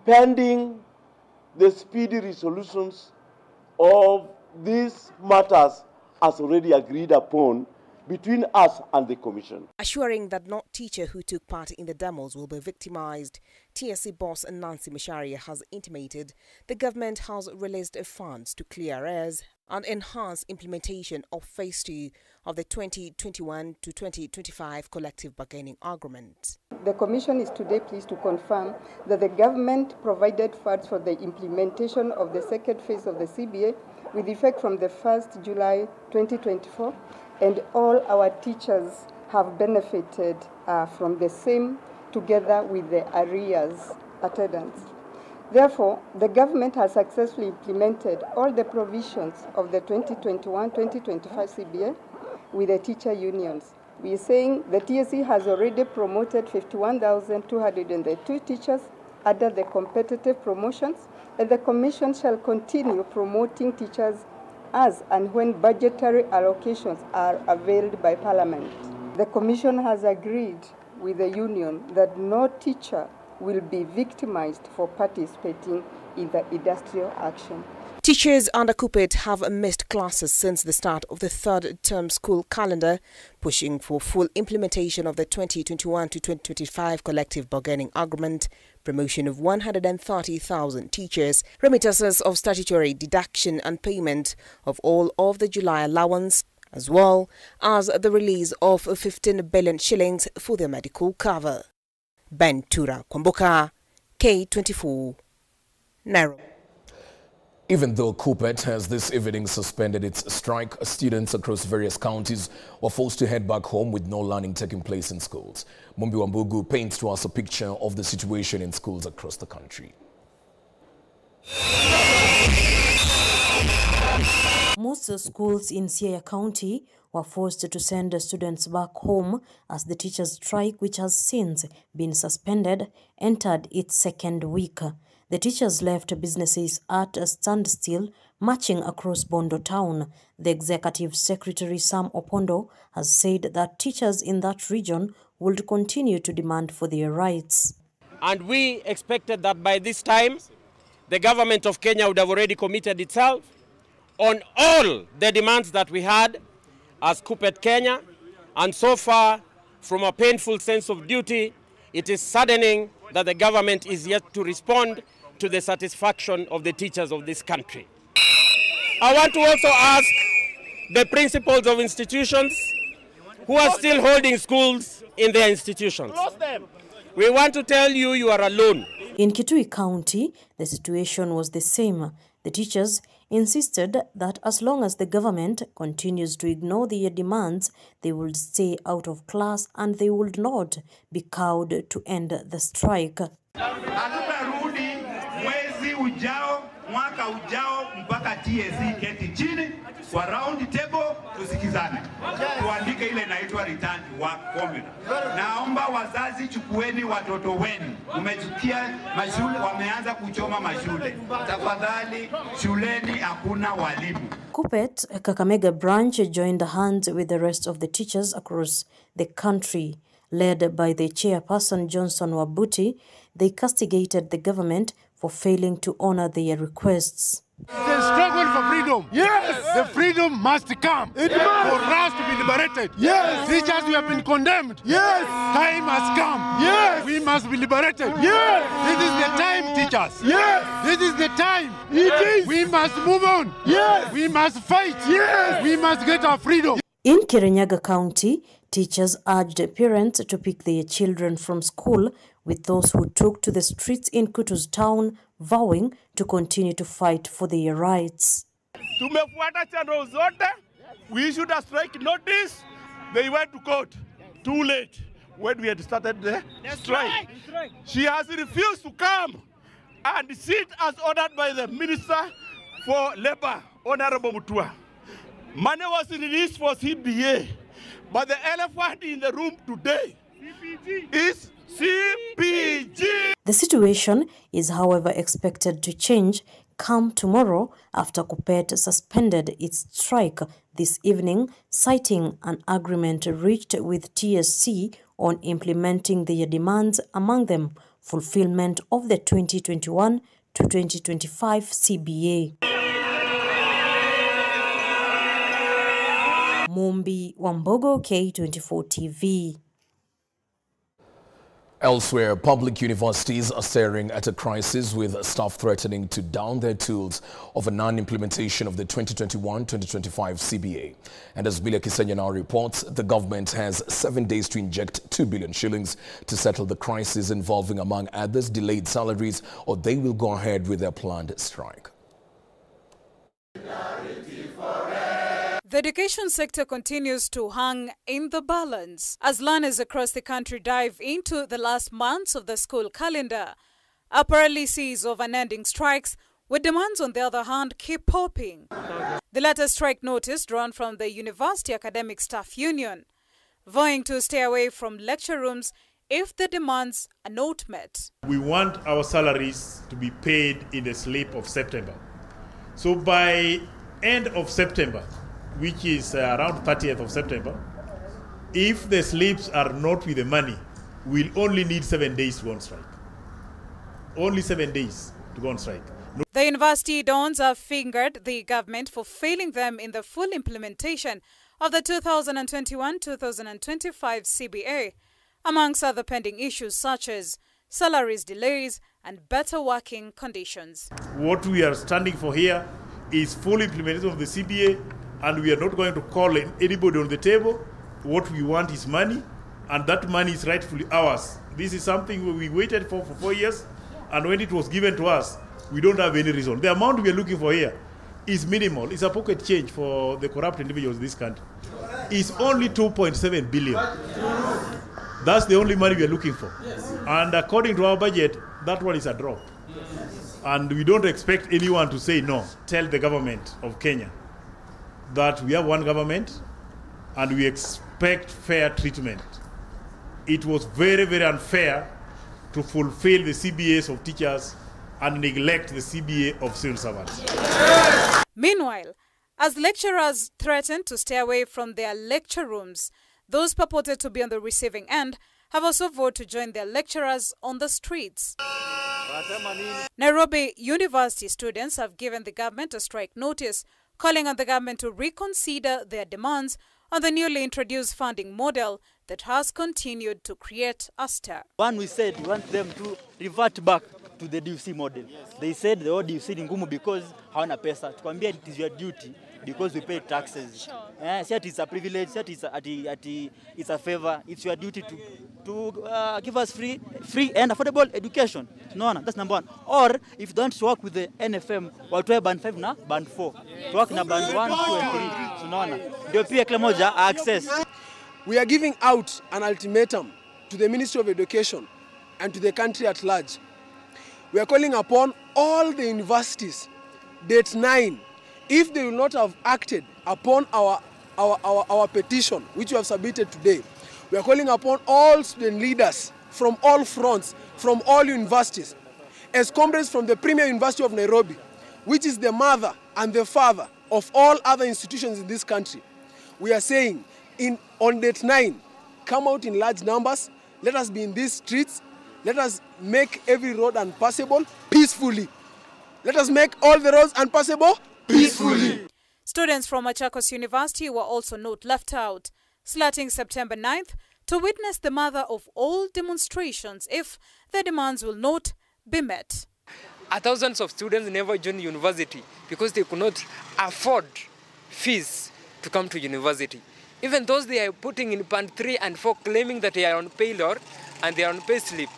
pending the speedy resolutions of these matters as already agreed upon between us and the Commission. Assuring that no teacher who took part in the demos will be victimized, TSC boss Nancy Macharia has intimated the government has released funds to clear arrears and enhance implementation of Phase 2 of the 2021 to 2025 collective bargaining agreement. The Commission is today pleased to confirm that the government provided funds for the implementation of the second phase of the CBA with effect from the 1st July 2024, and all our teachers have benefited from the same together with the arrears attendance. Therefore, the government has successfully implemented all the provisions of the 2021-2025 CBA with the teacher unions. We are saying the TSC has already promoted 51,202 teachers under the competitive promotions, and the Commission shall continue promoting teachers as and when budgetary allocations are availed by Parliament. The Commission has agreed with the union that no teacher will be victimized for participating in the industrial action. Teachers under KUPPET have missed classes since the start of the third term school calendar, pushing for full implementation of the 2021 to 2025 collective bargaining agreement, promotion of 130,000 teachers, remittances of statutory deduction and payment of all of the July allowance, as well as the release of 15 billion shillings for their medical cover. Bentura Kwamboka, K24, Nairobi. Even though KUPPET has this evening suspended its strike, students across various counties were forced to head back home with no learning taking place in schools. Mumbi Wambugu paints to us a picture of the situation in schools across the country. Most schools in Siaya County were forced to send students back home as the teachers' strike, which has since been suspended, entered its second week. The teachers left businesses at a standstill, marching across Bondo town. The Executive Secretary Sam Opondo has said that teachers in that region would continue to demand for their rights. And we expected that by this time, the government of Kenya would have already committed itself on all the demands that we had as KUPPET Kenya. And so far, from a painful sense of duty, it is saddening that the government is yet to respond to the satisfaction of the teachers of this country. I want to also ask the principals of institutions who are still holding schools in their institutions. We want to tell you, you are alone. In Kitui County, the situation was the same. The teachers insisted that as long as the government continues to ignore their demands, they will stay out of class and they will not be cowed to end the strike. Mwaka ujao mpaka TSC keti chini kwa round table tusikizane. Tuandike ile inaitwa return to work formula. Naomba wazazi, chukueni watoto wenu. Umechukia mashule, wameanza kuchoma mashule. Tafadhali shuleni hakuna walimu. KUPPET Kakamega branch joined hands with the rest of the teachers across the country. Led by the chairperson Johnson Wabuti, they castigated the government for failing to honor their requests. The struggle for freedom. Yes. The freedom must come. For us to be liberated. Yes. Teachers, we have been condemned. Yes. Time has come. Yes. We must be liberated. Yes. This is the time, teachers. Yes. This is the time. It is. We must move on. Yes. We must fight. Yes. We must get our freedom. In Kirinyaga County, teachers urged parents to pick their children from school, with those who took to the streets in Kutu's town vowing to continue to fight for their rights. Tumefuata channel zote. We issued a strike notice. They went to court. Too late when we had started the strike. She has refused to come and sit as ordered by the Minister for Labor, Honorable Mutua. Money was released for CBA, but the elephant in the room today is CPG. The situation is, however, expected to change come tomorrow after KUPPET suspended its strike this evening, citing an agreement reached with TSC on implementing their demands, among them fulfillment of the 2021 to 2025 CBA. Mumbi Wambogo, K24 TV. Elsewhere, public universities are staring at a crisis with staff threatening to down their tools over non-implementation of the 2021-2025 CBA. And as Bilia Kisenya now reports, the government has 7 days to inject 2 billion shillings to settle the crisis involving, among others, delayed salaries, or they will go ahead with their planned strike. The education sector continues to hang in the balance as learners across the country dive into the last months of the school calendar. A paralysis of unending strikes, with demands on the other hand keep popping. The latest strike notice drawn from the University Academic Staff Union, vowing to stay away from lecture rooms if the demands are not met. We want our salaries to be paid in the slip of September. So by end of September, which is around 30th of September, if the slips are not with the money, we'll only need 7 days to go on strike. Only 7 days to go on strike. No. The university dons have fingered the government for failing them in the full implementation of the 2021-2025 CBA, amongst other pending issues such as salaries delays and better working conditions. What we are standing for here is full implementation of the CBA, and we are not going to call anybody on the table. What we want is money, and that money is rightfully ours. This is something we waited for 4 years, and when it was given to us, we don't have any reason. The amount we are looking for here is minimal. It's a pocket change for the corrupt individuals in this country. It's only 2.7 billion. That's the only money we are looking for. And according to our budget, that one is a drop. And we don't expect anyone to say no. Tell the government of Kenya that we have one government and we expect fair treatment. It was very, very unfair to fulfill the CBAs of teachers and neglect the CBA of civil servants. Meanwhile, as lecturers threaten to stay away from their lecture rooms, those purported to be on the receiving end have also vowed to join their lecturers on the streets. Nairobi University students have given the government a strike notice, calling on the government to reconsider their demands on the newly introduced funding model that has continued to create a stir. One, we said we want them to revert back to the DUC model. They said the old DUC ni ngumu because hawana pesa. Tukwambia it is your duty because we pay taxes. It is a privilege, it's a favor. It's your duty to give us free and affordable education. No, that's number one. Or if you don't work with the NFM, we'll try band 5 na band 4. To work na band 1, 2 and 3. So no, ndio pia kila moja access. We are giving out an ultimatum to the Ministry of Education and to the country at large. We are calling upon all the universities, date 9, if they will not have acted upon our petition, which we have submitted today. We are calling upon all student leaders from all fronts, from all universities, as comrades from the Premier University of Nairobi, which is the mother and the father of all other institutions in this country. We are saying, on date 9, come out in large numbers, let us be in these streets, let us make every road unpassable peacefully. Let us make all the roads unpassable peacefully. Students from Machakos University were also not left out, slating September 9th to witness the mother of all demonstrations if their demands will not be met. Thousands of students never joined university because they could not afford fees to come to university. Even those they are putting in band 3 and 4 claiming that they are on payroll and they are on pay slip.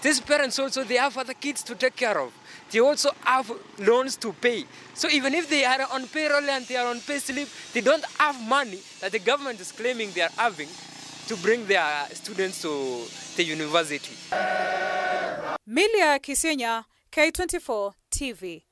These parents also, they have other kids to take care of. They also have loans to pay. So even if they are on payroll and they are on pay slip, they don't have money that the government is claiming they are having to bring their students to the university. Milia Kisenya, K24 TV.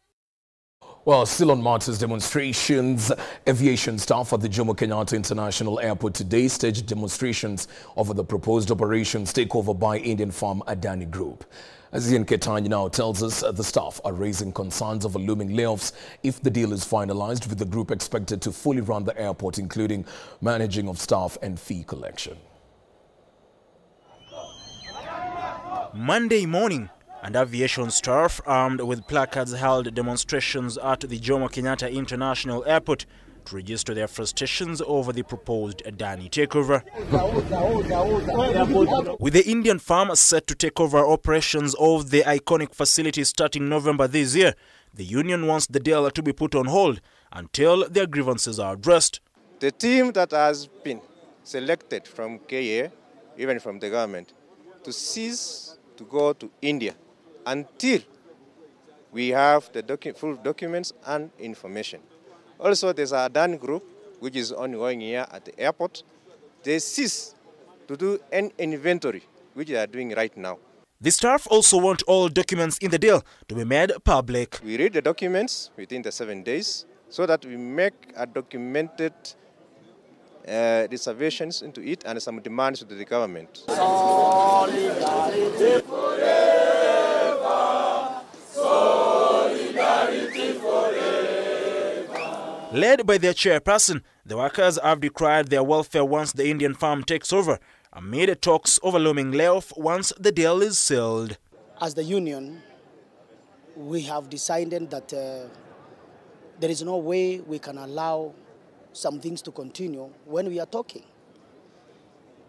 Well, still on matters demonstrations, aviation staff at the Jomo Kenyatta International Airport today staged demonstrations over the proposed operations takeover by Indian firm Adani Group. As Ian Ketanyi now tells us, the staff are raising concerns over looming layoffs if the deal is finalized, with the group expected to fully run the airport, including managing of staff and fee collection. Monday morning, and aviation staff armed with placards held demonstrations at the Jomo Kenyatta International Airport to register their frustrations over the proposed Adani takeover. With the Indian firm set to take over operations of the iconic facility starting November this year, the union wants the deal to be put on hold until their grievances are addressed. The team that has been selected from KA, even from the government, to cease to go to India until we have the full documents and information. Also, there's a Adani group, which is ongoing here at the airport. They cease to do an inventory, which they are doing right now. The staff also want all documents in the deal to be made public. We read the documents within the 7 days so that we make a documented reservations into it and some demands to the government. Solidarity forever. Solidarity forever. Led by their chairperson, the workers have decried their welfare once the Indian firm takes over, amid talks over looming layoff once the deal is sealed. As the union, we have decided that there is no way we can allow some things to continue when we are talking.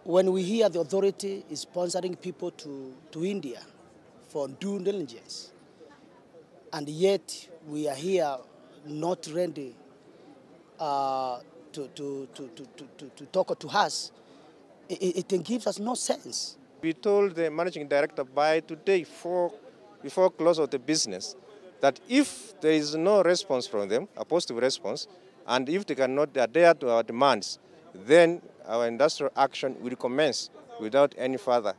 When we hear the authority is sponsoring people to India for due diligence, and yet we are here not ready to talk to us, it gives us no sense. We told the managing director by today, before close of the business, that if there is no response from them, a positive response, and if they cannot adhere to our demands, then our industrial action will commence without any further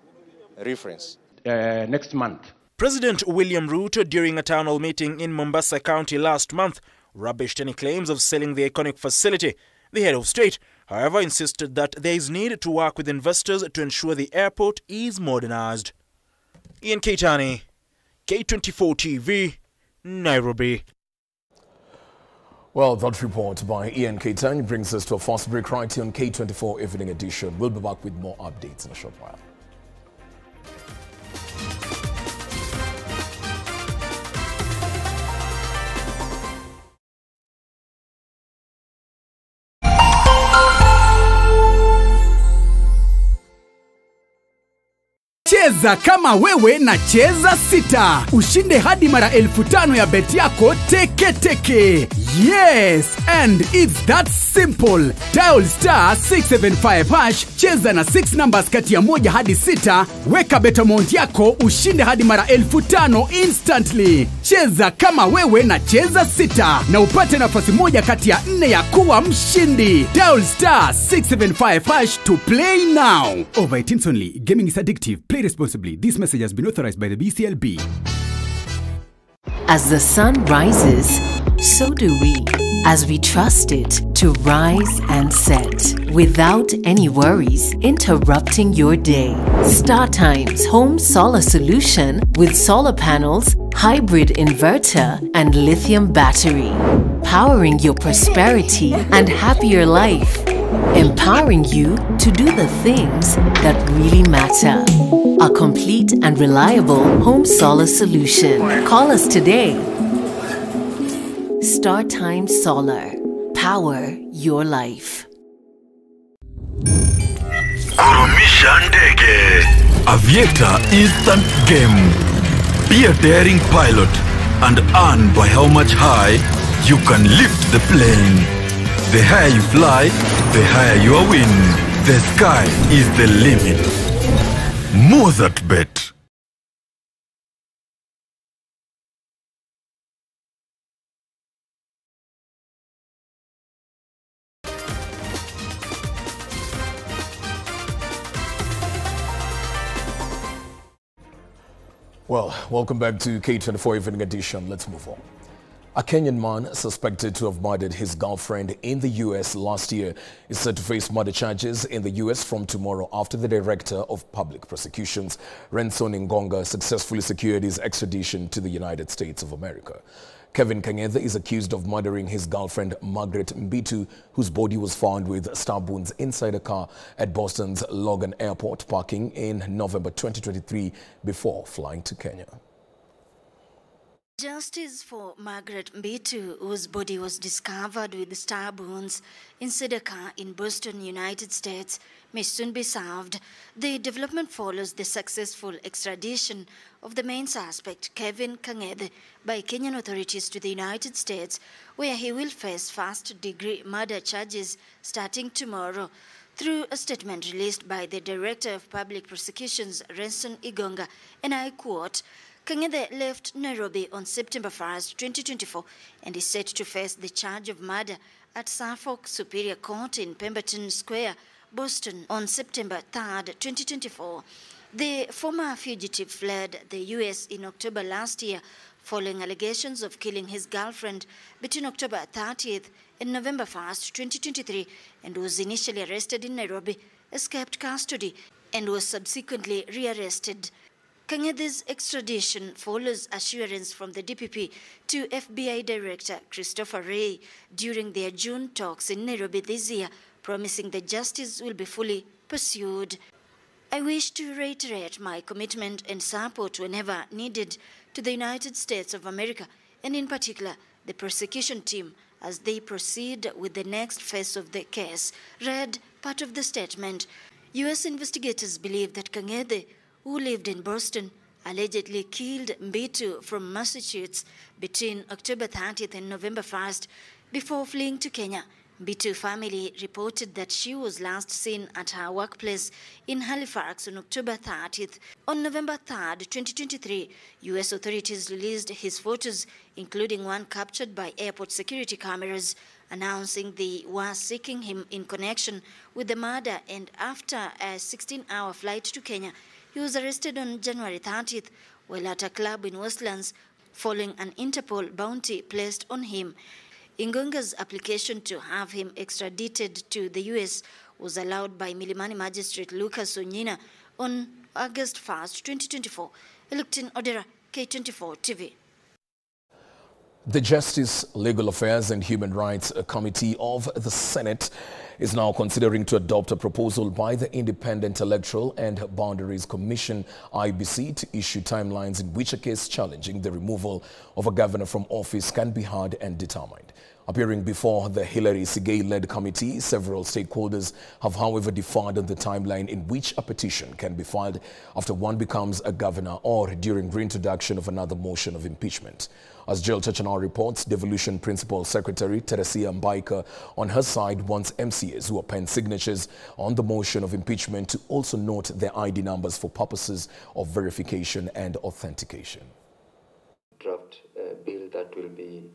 reference. Next month. President William Ruto, during a town hall meeting in Mombasa County last month, rubbished any claims of selling the iconic facility. The head of state, however, insisted that there is need to work with investors to ensure the airport is modernized. Ian Keitani, K24 TV, Nairobi. Well, that report by Ian Keitani brings us to a fast break right here on K24 Evening Edition. We'll be back with more updates in a short while. Cheza kama wewe na cheza sita. Ushinde hadi mara 5,000 ya beti yako teke. Yes, and it's that simple. Dial *675#, cheza na 6 numbers kati ya 1 hadi 6, weka bet amount yako ushinde hadi mara 5,000 instantly. Cheza kama wewe na cheza sita na upate nafasi moja kati ya 4 ya kuwa mshindi. Dial *675# to play now. Over 18 only. Gaming is addictive. Play responsibly. This message has been authorized by the BCLB. As the sun rises, so do we, as we trust it to rise and set without any worries interrupting your day. StarTime's home solar solution with solar panels, hybrid inverter, and lithium battery, powering your prosperity and happier life, empowering you to do the things that really matter. A complete and reliable home solar solution. Call us today. StarTime Solar. Power your life. Kurumisha ndege. Aviator instant game. Be a daring pilot and earn by how much high you can lift the plane. The higher you fly, the higher your win. The sky is the limit. Mozart Bet. Well, welcome back to K24 Evening Edition. Let's move on. A Kenyan man suspected to have murdered his girlfriend in the U.S. last year is set to face murder charges in the U.S. from tomorrow after the Director of Public Prosecutions, Renson Ngonga, successfully secured his extradition to the United States of America. Kevin Kang'ethe is accused of murdering his girlfriend Margaret Mbitu, whose body was found with stab wounds inside a car at Boston's Logan Airport parking in November 2023 before flying to Kenya. Justice for Margaret Mbitu, whose body was discovered with stab wounds inside a car in Boston, United States, may soon be served. The development follows the successful extradition of the main suspect, Kevin Kang'ethe, by Kenyan authorities to the United States, where he will face first-degree murder charges starting tomorrow. Through a statement released by the Director of Public Prosecutions, Renson Igonga, and I quote, Kang'ethe left Nairobi on September 1st, 2024, and is set to face the charge of murder at Suffolk Superior Court in Pemberton Square, Boston, on September 3rd, 2024. The former fugitive fled the U.S. in October last year, following allegations of killing his girlfriend between October 30th and November 1st, 2023, and was initially arrested in Nairobi, escaped custody, and was subsequently rearrested. Kang'ethe's extradition follows assurance from the DPP to FBI Director Christopher Wray during their June talks in Nairobi this year, promising that justice will be fully pursued. I wish to reiterate my commitment and support whenever needed to the United States of America, and in particular the prosecution team, as they proceed with the next phase of the case, read part of the statement. U.S. investigators believe that Kang'ethe, who lived in Boston, allegedly killed Mbitu from Massachusetts between October 30th and November 1st before fleeing to Kenya. Mbitu family reported that she was last seen at her workplace in Halifax on October 30th. On November 3rd, 2023, U.S. authorities released his photos, including one captured by airport security cameras, announcing they were seeking him in connection with the murder, and after a 16-hour flight to Kenya, he was arrested on January 30th while at a club in Westlands following an Interpol bounty placed on him. Ingonga's application to have him extradited to the U.S. was allowed by Milimani Magistrate Lucas Onyina on August 1st, 2024. Electin Odera, K24 TV. The Justice, Legal Affairs and Human Rights Committee of the Senate is now considering to adopt a proposal by the Independent Electoral and Boundaries Commission, IBC, to issue timelines in which a case challenging the removal of a governor from office can be heard and determined. Appearing before the Hilary Sigei-led committee, several stakeholders have, however, differed on the timeline in which a petition can be filed after one becomes a governor or during reintroduction of another motion of impeachment. As Jill Chachana reports, Devolution Principal Secretary Teresia Mbaika on her side wants MCAs who append signatures on the motion of impeachment to also note their ID numbers for purposes of verification and authentication. Draft bill that will be...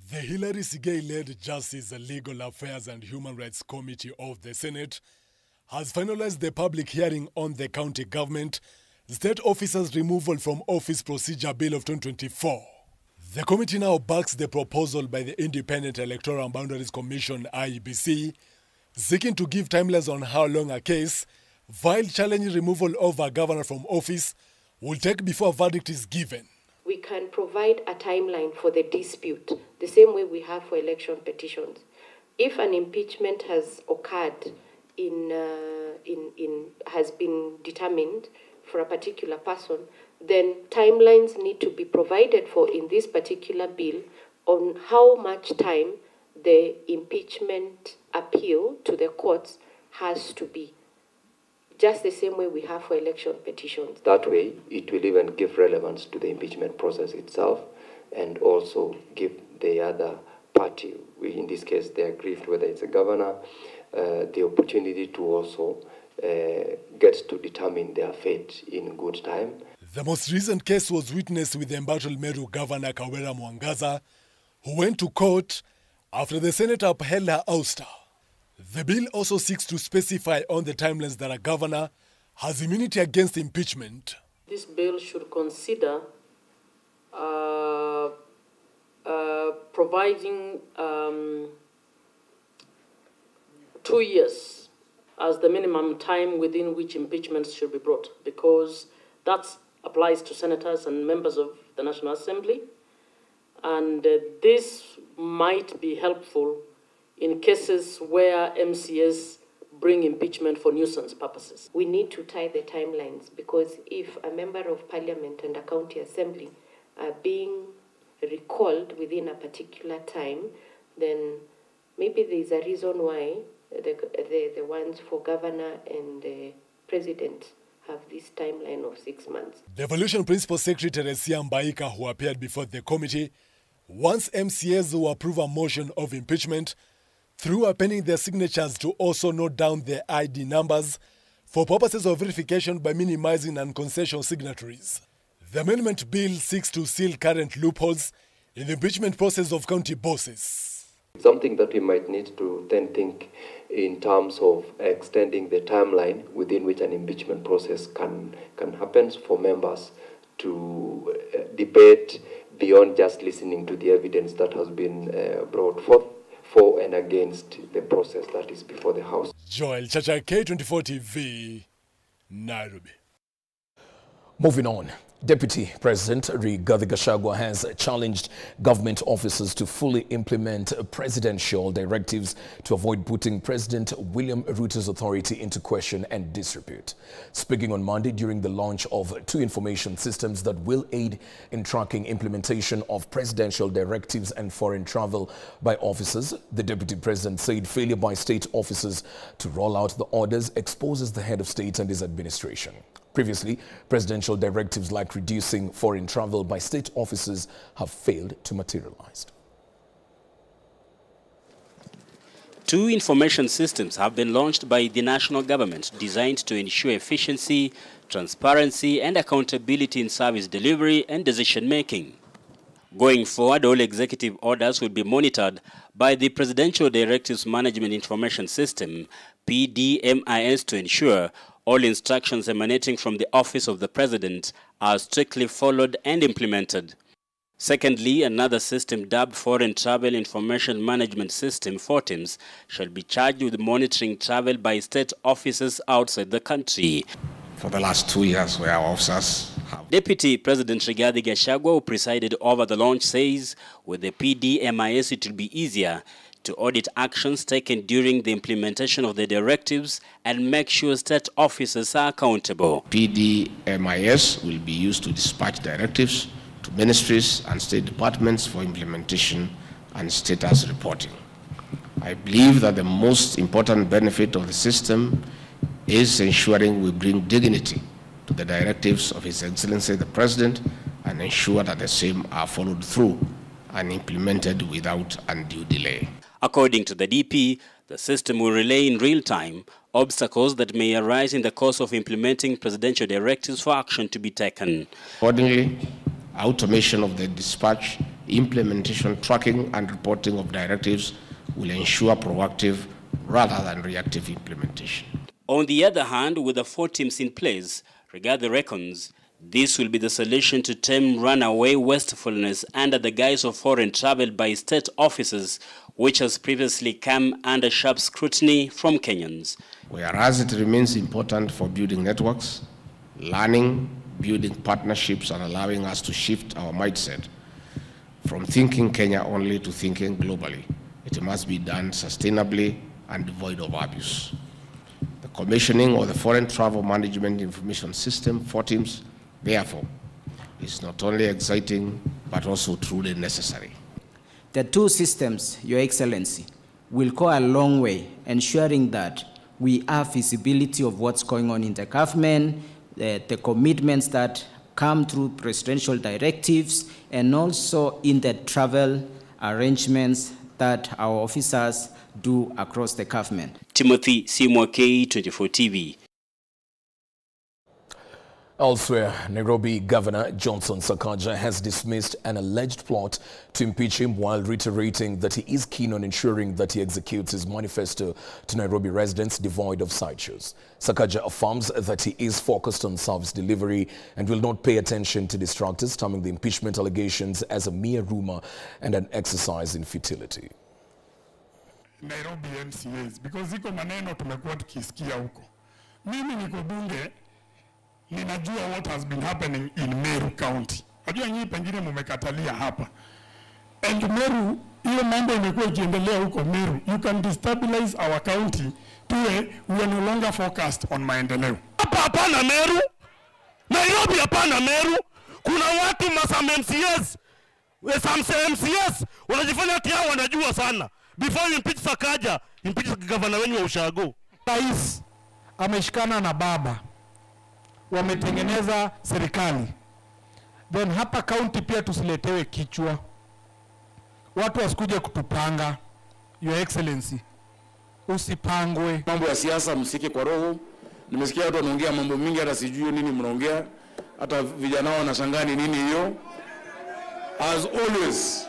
The Hilary Sigei-led Justice, Legal Affairs and Human Rights Committee of the Senate has finalized the public hearing on the county government state officers' removal from office procedure bill of 2024. The committee now backs the proposal by the Independent Electoral and Boundaries Commission, IEBC, seeking to give timelines on how long a case, while challenging removal of a governor from office, will take before a verdict is given. We can provide a timeline for the dispute, the same way we have for election petitions. If an impeachment has occurred has been determined for a particular person, then timelines need to be provided for in this particular bill on how much time the impeachment appeal to the courts has to be. Just the same way we have for election petitions. That way, it will even give relevance to the impeachment process itself and also give the other party, in this case the aggrieved, whether it's a governor, the opportunity to also get to determine their fate in good time. The most recent case was witnessed with the embattled Meru Governor Kawera Mwangaza, who went to court after the Senate upheld her ouster. The bill also seeks to specify on the timelines that a governor has immunity against impeachment. This bill should consider providing 2 years as the minimum time within which impeachments should be brought, because that applies to senators and members of the National Assembly. And this might be helpful in cases where MCS bring impeachment for nuisance purposes. We need to tie the timelines, because if a member of parliament and a county assembly are being recalled within a particular time, then maybe there is a reason why the ones for governor and the president have this timeline of 6 months. Devolution Principal Secretary Teresia Mbaika, who appeared before the committee, wants MCAs who approve a motion of impeachment through appending their signatures to also note down their ID numbers for purposes of verification by minimizing non-concession signatories. The amendment bill seeks to seal current loopholes in the impeachment process of county bosses. Something that we might need to then think in terms of extending the timeline within which an impeachment process can happen for members to debate beyond just listening to the evidence that has been brought forth for and against the process that is before the House. Joel Chacha, K24 TV, Nairobi. Moving on. Deputy President Rigathi Gachagua has challenged government officers to fully implement presidential directives to avoid putting President William Ruto's authority into question and disrepute. Speaking on Monday during the launch of 2 information systems that will aid in tracking implementation of presidential directives and foreign travel by officers, the Deputy President said failure by state officers to roll out the orders exposes the head of state and his administration. Previously, presidential directives like reducing foreign travel by state officers have failed to materialize. 2 information systems have been launched by the national government designed to ensure efficiency, transparency and accountability in service delivery and decision-making. Going forward, all executive orders will be monitored by the Presidential Directives Management Information System, PDMIS, to ensure all instructions emanating from the Office of the President are strictly followed and implemented. Secondly, another system dubbed Foreign Travel Information Management System, FORTIMS, shall be charged with monitoring travel by state officers outside the country. For the last 2 years, where our officers have... Deputy President Rigathi Gachagua, who presided over the launch, says with the PDMIS it will be easier to audit actions taken during the implementation of the directives and make sure state officers are accountable. PDMIS will be used to dispatch directives to ministries and state departments for implementation and status reporting. I believe that the most important benefit of the system is ensuring we bring dignity to the directives of His Excellency the President and ensure that the same are followed through and implemented without undue delay. According to the DP, the system will relay in real time obstacles that may arise in the course of implementing presidential directives for action to be taken. Accordingly, automation of the dispatch, implementation, tracking and reporting of directives will ensure proactive rather than reactive implementation. On the other hand, with the 4 teams in place, Rigathi reckons this will be the solution to tame runaway wastefulness under the guise of foreign travel by state officers, which has previously come under sharp scrutiny from Kenyans. Whereas it remains important for building networks, learning, building partnerships and allowing us to shift our mindset from thinking Kenya only to thinking globally, it must be done sustainably and devoid of abuse. The commissioning of the Foreign Travel Management Information System, FORTIMS, therefore, is not only exciting, but also truly necessary. The 2 systems, Your Excellency, will go a long way ensuring that we have visibility of what's going on in the government, the commitments that come through presidential directives, and also in the travel arrangements that our officers do across the government. Timothy Simwa, K24 TV. Elsewhere, Nairobi Governor Johnson Sakaja has dismissed an alleged plot to impeach him while reiterating that he is keen on ensuring that he executes his manifesto to Nairobi residents devoid of sideshows. Sakaja affirms that he is focused on service delivery and will not pay attention to distractors, terming the impeachment allegations as a mere rumor and an exercise in futility. Nairobi MCAs, because iko maneno tumekuwa tukisikia huko. Mimi niko bunge, ninajua what has been happening in Meru County. Najua nyinyi pengine mmekatalia hapa. And Meru, hiyo mambo imekuwa ikiendelea huko Meru. You can destabilize our county tuwe we are no longer focused on maendeleo. Hapana Meru. Nairobi hapana Meru. Kuna watu masam MCS. Some MCS wanajifanya ati hao wanajua sana. Before you impeach Sakaja, impeach governor wenyu wa Ushago. Rais ameshikana na baba. Wametengeneza serikali. Then hapa county pia tusiletewe kichwa. Watu wasikuje kutupanga. Your Excellency. Usipangwe. Mambo ya siasa msike kwa roho. Nimesikia watu wanaongea mambo mingi hata sijui nini mnaongea. Hata vijana wao wanashangaa ni nini hiyo. As always.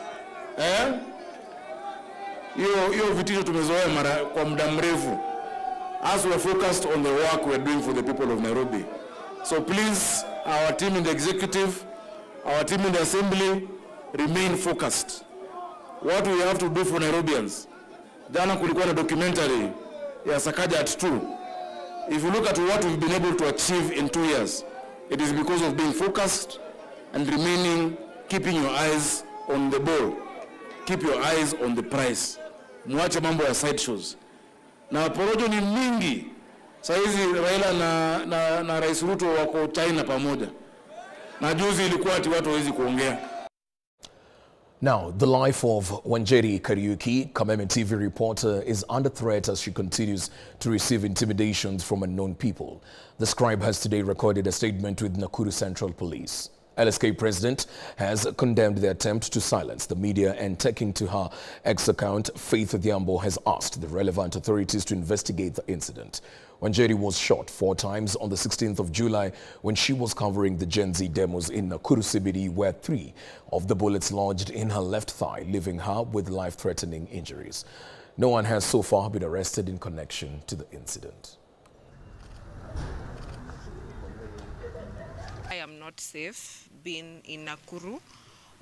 Hiyo vitisho tumezoea kwa muda mrefu. As we are focused on the work we are doing for the people of Nairobi. So please, our team in the executive, our team in the assembly, remain focused. What we have to do for Nairobians. Jana kulikuwa na documentary ya Sakaja at 2. If you look at what we've been able to achieve in 2 years, it is because of being focused and remaining, keeping your eyes on the ball. Keep your eyes on the prize. Muache mambo ya side shows. Na porojo ni mingi. Saizi Raila na Rais Ruto wako China pamoja. Na juzi ilikuwa ati watu hawezi kuongea. Now, the life of Wanjeri Kariuki, Kameme TV reporter, is under threat as she continues to receive intimidations from unknown people. The scribe has today recorded a statement with Nakuru Central Police. LSK president has condemned the attempt to silence the media, and taking to her X account, Faith Odhiambo has asked the relevant authorities to investigate the incident. Wanjeri was shot 4 times on the 16th of July when she was covering the Gen Z demos in Nakuru CBD, where 3 of the bullets lodged in her left thigh, leaving her with life-threatening injuries. No one has so far been arrested in connection to the incident. I am not safe being in Nakuru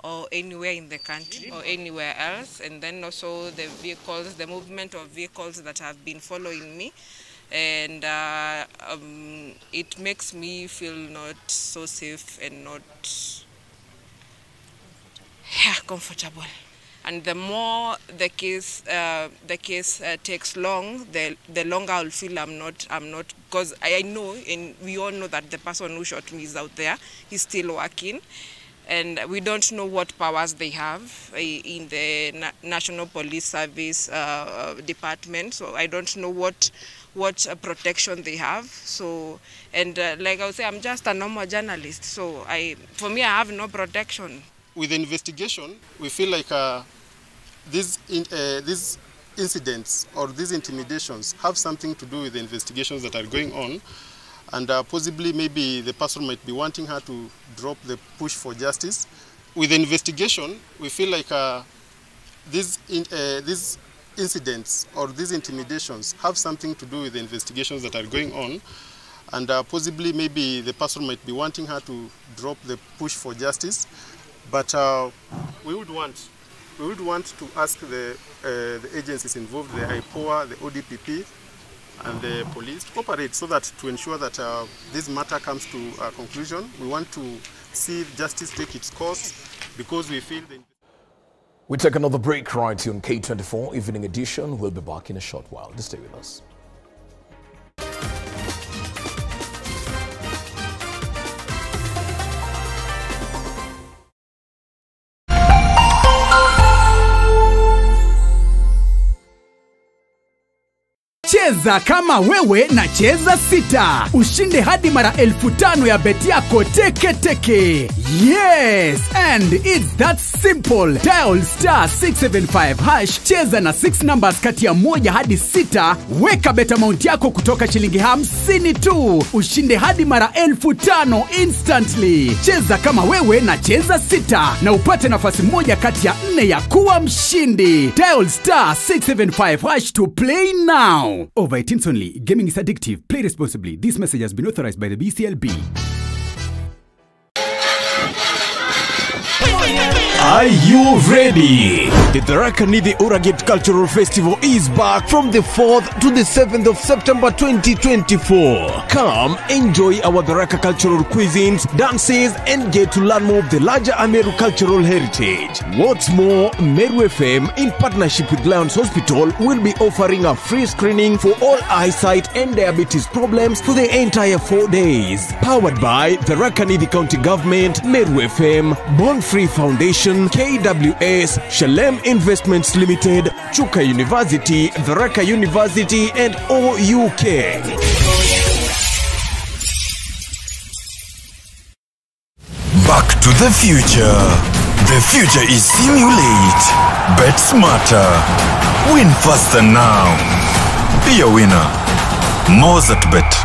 or anywhere in the country or anywhere else, and then also the vehicles, the movement of vehicles that have been following me, and it makes me feel not so safe and not comfortable. And the more the case takes long, the longer I'll feel I'm not, because I know, and we all know that the person who shot me is out there. He's still working, and we don't know what powers they have in the National Police Service department. So I don't know what protection they have. So, and like I would say, I'm just a normal journalist. So for me, I have no protection. With the investigation, we feel like these incidents or these intimidations have something to do with the investigations that are going on, and possibly maybe the person might be wanting her to drop the push for justice. With the investigation, we feel like these incidents or these intimidations have something to do with the investigations that are going on, and possibly maybe the person might be wanting her to drop the push for justice. But we would want to ask the agencies involved, the IPOA, the ODPP, and the police to cooperate so that to ensure that this matter comes to a conclusion. We want to see justice take its course because we feel the... We take another break right here on K24 Evening Edition. We'll be back in a short while. Just stay with us. Cheza kama wewe na cheza sita. Ushinde hadi mara 5,000 ya beti yako teke teke. Yes, and it's that simple. Dial *675#. Cheza na 6 numbers kati ya 1 hadi 6. Weka bet amount yako kutoka shilingi 50 tu. Ushinde hadi mara 5,000 instantly. Cheza kama wewe na cheza sita. Na upate nafasi moja kati ya 4 ya kuwa mshindi. Dial *675# to play now. Over 18 only. Gaming is addictive. Play responsibly. This message has been authorized by the BCLB. Are you ready? The Tharaka Nithi Uragit Cultural Festival is back from the 4th to the 7th of September 2024. Come enjoy our Tharaka cultural cuisines, dances, and get to learn more of the larger Ameru cultural heritage. What's more, Meru FM, in partnership with Lions Hospital, will be offering a free screening for all eyesight and diabetes problems for the entire 4 days. Powered by the Tharaka Nithi County Government, Meru FM, Born Free Foundation, KWS, Shalem Investments Limited, Chuka University, Tharaka University, and OUK. Back to the future. The future is simulate. Bet smarter. Win faster now. Be a winner. Mozart Bet.